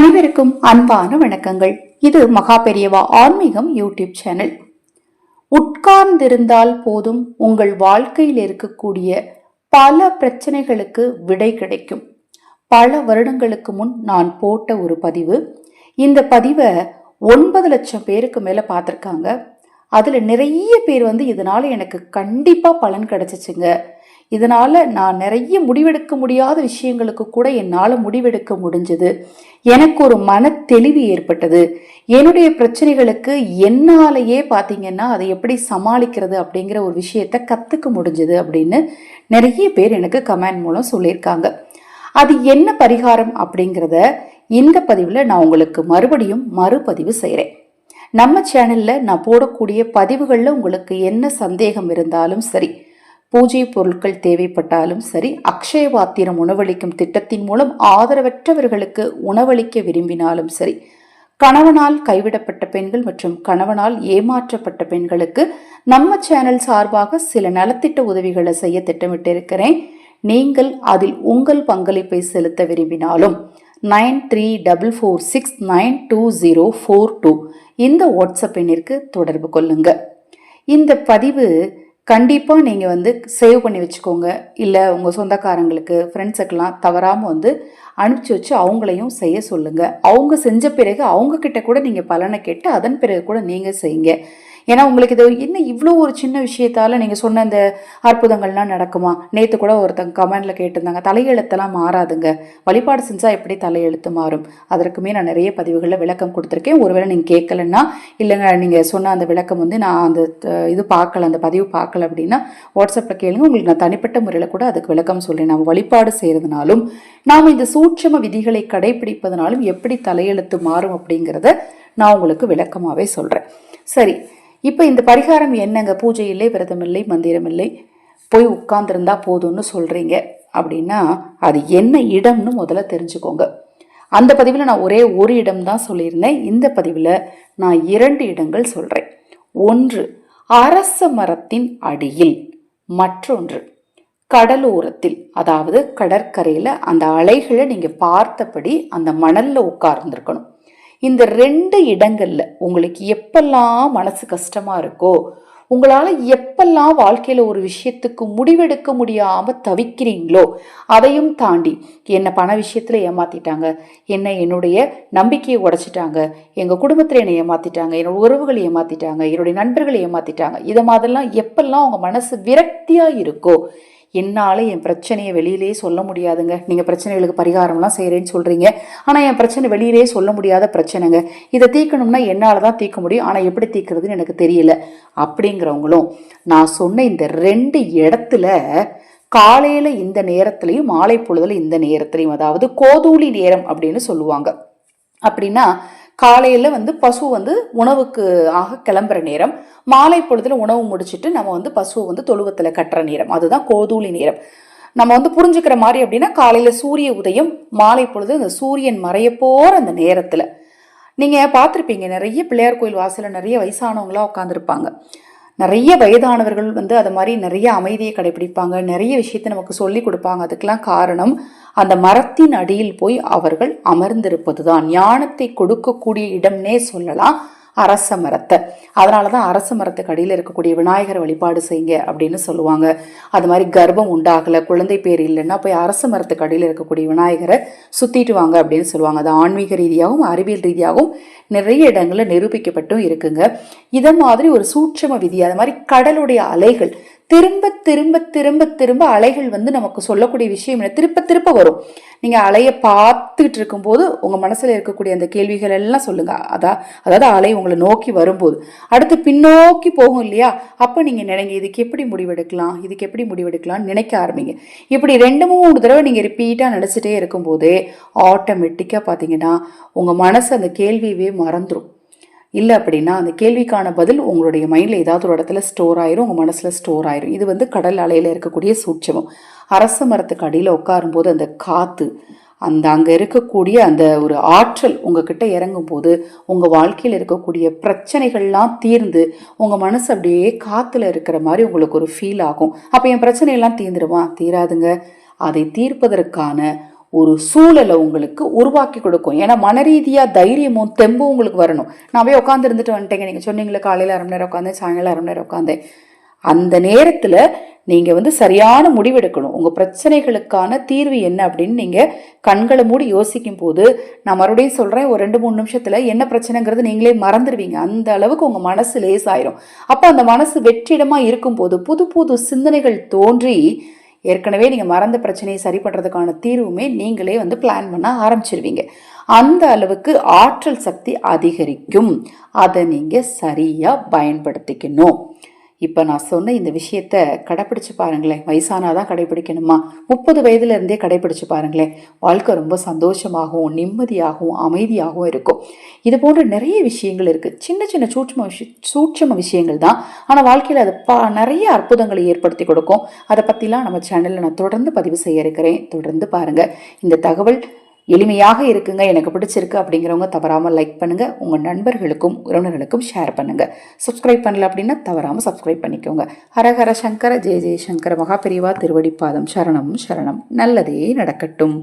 அனைவருக்கும் அன்பான வணக்கங்கள். இது மகா பெரியவா ஆன்மீகம் யூடியூப் சேனல். உட்கார்ந்திருந்தால் போதும் உங்கள் வாழ்க்கையில் இருக்கக்கூடிய பல பிரச்சனைகளுக்கு விடை கிடைக்கும். பல வருடங்களுக்கு முன் நான் போட்ட ஒரு பதிவு. இந்த பதிவை 9 லட்சம் பேருக்கு மேல பார்த்திருக்காங்க. அதுல நிறைய பேர் இதனால எனக்கு கண்டிப்பா பலன் கிடைச்சிச்சுங்க, இதனால நான் நிறைய முடிவெடுக்க முடியாத விஷயங்களுக்கு கூட என்னால் முடிவெடுக்க முடிஞ்சது, எனக்கு ஒரு மன தெளிவு ஏற்பட்டது, என்னுடைய பிரச்சனைகளுக்கு என்னாலேயே பார்த்தீங்கன்னா அதை எப்படி சமாளிக்கிறது அப்படிங்கிற ஒரு விஷயத்த கற்றுக்க முடிஞ்சது அப்படின்னு நிறைய பேர் எனக்கு கமெண்ட் மூலம் சொல்லியிருக்காங்க. அது என்ன பரிகாரம் அப்படிங்கிறத இந்த பதிவில் நான் உங்களுக்கு மறுபடியும் மறுபதிவு செய்கிறேன். நம்ம சேனலில் நான் போடக்கூடிய பதிவுகளில் உங்களுக்கு என்ன சந்தேகம் இருந்தாலும் சரி, பூஜை பொருட்கள் தேவைப்பட்டாலும் சரி, அக்ஷய பாத்திரம் உணவளிக்கும் திட்டத்தின் மூலம் ஆதரவற்றவர்களுக்கு உணவளிக்க விரும்பினாலும் சரி, கணவனால் கைவிடப்பட்ட பெண்கள் மற்றும் கணவனால் ஏமாற்றப்பட்ட பெண்களுக்கு நம்ம சேனல் சார்பாக சில நலத்திட்ட உதவிகளை செய்ய திட்டமிட்டு இருக்கிறேன். நீங்கள் அதில் உங்கள் பங்களிப்பை செலுத்த விரும்பினாலும் 9344692042 இந்த வாட்ஸ்அப் எண்ணிற்கு தொடர்பு கொள்ளுங்க. இந்த பதிவு கண்டிப்பா நீங்க சேவ் பண்ணி வச்சுக்கோங்க. இல்ல உங்க சொந்தக்காரங்களுக்கு, ஃப்ரெண்ட்ஸுக்கெல்லாம் தவறாம அனுப்பிச்சு வச்சு அவங்களையும் செய்ய சொல்லுங்க. அவங்க செஞ்ச பிறகு அவங்க கிட்ட கூட நீங்க பலனை கேட்டு அதன் பிறகு கூட நீங்க செய்யுங்க. ஏன்னா உங்களுக்கு இது என்ன இவ்வளோ ஒரு சின்ன விஷயத்தால நீங்க சொன்ன இந்த அற்புதங்கள்லாம் நடக்குமா? நேற்று கூட ஒருத்தங்க கமெண்ட்ல கேட்டிருந்தாங்க, தலையெழுத்தெல்லாம் மாறாதுங்க, வழிபாடு செஞ்சா எப்படி தலையெழுத்து மாறும்? அதற்குமே நான் நிறைய பதிவுகளில் விளக்கம் கொடுத்துருக்கேன். ஒருவேளை நீங்க கேட்கலன்னா, இல்லைங்க நீங்க சொன்ன அந்த விளக்கம் நான் அந்த இது பார்க்கல, அந்த பதிவு பார்க்கல அப்படின்னா வாட்ஸ்அப்ல கேளுங்க. உங்களுக்கு நான் தனிப்பட்ட முறையில் கூட அதுக்கு விளக்கம் சொல்றேன். நம்ம வழிபாடு செய்யறதுனாலும் நாம் இந்த சூட்சம விதிகளை கடைபிடிப்பதனாலும் எப்படி தலையெழுத்து மாறும் அப்படிங்கிறத நான் உங்களுக்கு விளக்கமாவே சொல்றேன். சரி, இப்போ இந்த பரிகாரம் என்னங்க? பூஜை இல்லை, விரதம் இல்லை, மந்திரம் இல்லை, போய் உட்கார்ந்துருந்தா போதும்னு சொல்றீங்க அப்படின்னா அது என்ன இடம்னு முதல்ல தெரிஞ்சுக்கோங்க. அந்த பதிவில் நான் ஒரே ஒரு இடம் தான் சொல்லியிருந்தேன். இந்த பதிவில் நான் 2 இடங்கள் சொல்றேன். ஒன்று அரச மரத்தின் அடியில், மற்றொன்று கடலோரத்தில், அதாவது கடற்கரையில் அந்த அலைகளை நீங்க பார்த்தபடி அந்த மணல்ல உட்கார்ந்துருக்கணும். இந்த 2 இடங்கள்ல உங்களுக்கு எப்பெல்லாம் மனசு கஷ்டமா இருக்கோ, உங்களால எப்பெல்லாம் வாழ்க்கையில ஒரு விஷயத்துக்கு முடிவெடுக்க முடியாம தவிக்கிறீங்களோ, அதையும் தாண்டி என்ன பண விஷயத்துல ஏமாத்திட்டாங்க, என்னுடைய நம்பிக்கையை உடைச்சிட்டாங்க, எங்க குடும்பத்துல என்னை ஏமாத்திட்டாங்க, என்னோட உறவுகளை ஏமாத்திட்டாங்க, என்னுடைய நண்பர்களை ஏமாத்திட்டாங்க, இதை மாதிரிலாம் எப்பெல்லாம் உங்க மனசு விரக்தியா இருக்கோ, என்னால் என் பிரச்சனையை வெளியிலேயே சொல்ல முடியாதுங்க, நீங்கள் பிரச்சனைகளுக்கு பரிகாரம்லாம் செய்கிறேன்னு சொல்கிறீங்க, ஆனால் என் பிரச்சனை வெளியிலேயே சொல்ல முடியாத பிரச்சனைங்க, இதை தீர்க்கணும்னா என்னால் தான் தீர்க்க முடியும், ஆனால் எப்படி தீர்க்கிறதுன்னு எனக்கு தெரியல அப்படிங்கிறவங்களும் நான் சொன்ன இந்த 2 இடத்துல காலையில் இந்த நேரத்துலையும் மாலை பொழுதுல இந்த நேரத்துலையும், அதாவது கோதூளி நேரம் அப்படின்னு சொல்லுவாங்க. அப்படின்னா காலையில் பசு உணவுக்கு ஆக கிளம்புற நேரம், மாலை பொழுதுல உணவு முடிச்சுட்டு நம்ம பசுவை தொழுவத்தில் கட்டுற நேரம், அதுதான் கோதூளி நேரம். நம்ம புரிஞ்சுக்கிற மாதிரி அப்படின்னா காலையில் சூரிய உதயம், மாலை பொழுது அந்த சூரியன் மறைய போகிற அந்த நேரத்தில் நீங்கள் பார்த்துருப்பீங்க, நிறைய பிள்ளையார் கோயில் வாசலில் நிறைய வயசானவங்களாம் உட்காந்துருப்பாங்க. நிறைய வயதானவர்கள் அது மாதிரி நிறைய அமைதியை கடைபிடிப்பாங்க, நிறைய விஷயத்த நமக்கு சொல்லி கொடுப்பாங்க. அதுக்கெல்லாம் காரணம் அந்த மரத்தின் அடியில் போய் அவர்கள் அமர்ந்திருப்பதுதான். ஞானத்தை கொடுக்கக்கூடிய இடம்னே சொல்லலாம் அரச மரத்தை. அதனாலதான் அரச மரத்துக்கு அடியில் இருக்கக்கூடிய விநாயகர் வழிபாடு செய்யுங்க அப்படின்னு சொல்லுவாங்க. அது மாதிரி கர்ப்பம் உண்டாகல, குழந்தை பேர் இல்லைன்னா போய் அரச மரத்துக்கு அடியில் இருக்கக்கூடிய விநாயகரை சுத்திட்டு வாங்க அப்படின்னு சொல்லுவாங்க. அது ஆன்மீக ரீதியாகவும் அறிவியல் ரீதியாகவும் நிறைய இடங்கள்ல நிரூபிக்கப்பட்டும் இருக்குங்க. இதை மாதிரி ஒரு சூட்சம விதி, அது மாதிரி கடலுடைய அலைகள் திரும்ப திரும்ப திரும்ப திரும்ப அலைகள் நமக்கு சொல்லக்கூடிய விஷயம் திருப்ப திருப்ப வரும். நீங்க அலைய பார்த்துட்டு இருக்கும்போது உங்க மனசுல இருக்கக்கூடிய அந்த கேள்விகள் எல்லாம் சொல்லுங்க. அதாவது அலை உங்களை நோக்கி வரும்போது அடுத்து பின்னோக்கி போகும் இல்லையா, அப்ப நீங்க நினைங்க இதுக்கு எப்படி முடிவெடுக்கலாம், இதுக்கு எப்படி முடிவெடுக்கலாம் நினைக்க ஆரம்பிங்க. இப்படி 2-3 தடவை நீங்க ரிப்பீட்டா நினைச்சிட்டே இருக்கும் போதே ஆட்டோமேட்டிக்கா பாத்தீங்கன்னா உங்க மனசு அந்த கேள்வியவே மறந்துடும். இல்லை அப்படின்னா அந்த கேள்விக்கான பதில் உங்களுடைய மைண்டில் ஏதாவது ஒரு இடத்துல ஸ்டோர் ஆயிரும், உங்கள் மனசில் ஸ்டோர் ஆயிரும். இது கடல் அலையில் இருக்கக்கூடிய சூட்சமம். அரச மரத்துக்கு அடியில் உட்காரும்போது அந்த காற்று, அங்கே இருக்கக்கூடிய அந்த ஒரு ஆற்றல் உங்ககிட்ட இறங்கும் போது உங்கள் வாழ்க்கையில் இருக்கக்கூடிய பிரச்சனைகள்லாம் தீர்ந்து உங்கள் மனசு அப்படியே காற்றுல இருக்கிற மாதிரி உங்களுக்கு ஒரு ஃபீல் ஆகும். அப்போ என் பிரச்சனையெல்லாம் தீர்ந்துடுமா? தீராதுங்க. அதை தீர்ப்பதற்கான ஒரு சூழலை உங்களுக்கு உருவாக்கி கொடுக்கும். ஏன்னா மன ரீதியாக தைரியமும் தெம்பும் உங்களுக்கு வரணும். நான் போய் உட்காந்து இருந்துட்டு வந்துட்டேங்க, நீங்கள் சொன்னீங்களே காலையில் 1/2 மணி நேரம் உட்காந்தேன், சாயங்காலம் 1/2 மணி நேரம் உட்காந்தேன். அந்த நேரத்தில் நீங்கள் சரியான முடிவெடுக்கணும். உங்கள் பிரச்சனைகளுக்கான தீர்வு என்ன அப்படின்னு நீங்கள் கண்களை மூடி யோசிக்கும் போது, நான் மறுபடியும் சொல்கிறேன், ஒரு 2-3 நிமிஷத்தில் என்ன பிரச்சனைங்கிறது நீங்களே மறந்துடுவீங்க. அந்த அளவுக்கு உங்கள் மனசு லேசாயிரும். அப்போ அந்த மனசு வெற்றிடமாக இருக்கும்போது புது புது சிந்தனைகள் தோன்றி ஏற்கனவே நீங்கள் மறந்த பிரச்சனையை சரி பண்ணுறதுக்கான தீர்வுமே நீங்களே பிளான் பண்ண ஆரம்பிச்சிருவீங்க. அந்த அளவுக்கு ஆற்றல் சக்தி அதிகரிக்கும். அதை நீங்கள் சரியாக பயன்படுத்திக்கணும். இப்போ நான் சொன்ன இந்த விஷயத்த கடைப்பிடிச்சு பாருங்களேன். வயசானாதான் கடைப்பிடிக்கணுமா? 30 வயதுலேருந்தே கடைப்பிடிச்சு பாருங்களேன். வாழ்க்கை ரொம்ப சந்தோஷமாகவும் நிம்மதியாகவும் அமைதியாகவும் இருக்கும். இது போன்ற நிறைய விஷயங்கள் இருக்குது. சின்ன சின்ன சூட்சம விஷயங்கள் தான், ஆனால் வாழ்க்கையில் அது நிறைய அற்புதங்களை ஏற்படுத்தி கொடுக்கும். அதை பற்றிலாம் நம்ம சேனலில் நான் தொடர்ந்து பதிவு செய்ய இருக்கிறேன். தொடர்ந்து பாருங்கள். இந்த தகவல் எளிமையாக இருக்குங்க, எனக்கு பிடிச்சிருக்கு அப்படிங்கிறவங்க தவறாமல் லைக் பண்ணுங்கள். உங்கள் நண்பர்களுக்கும் உறவினர்களுக்கும் ஷேர் பண்ணுங்கள். சப்ஸ்கிரைப் பண்ணல அப்படின்னா தவறாமல் சப்ஸ்கிரைப் பண்ணிக்கோங்க. ஹரஹர சங்கர ஜெய ஜெயசங்கர மகாபெரிவா திருவடிப்பாதம் சரணம் சரணம். நல்லதே நடக்கட்டும்.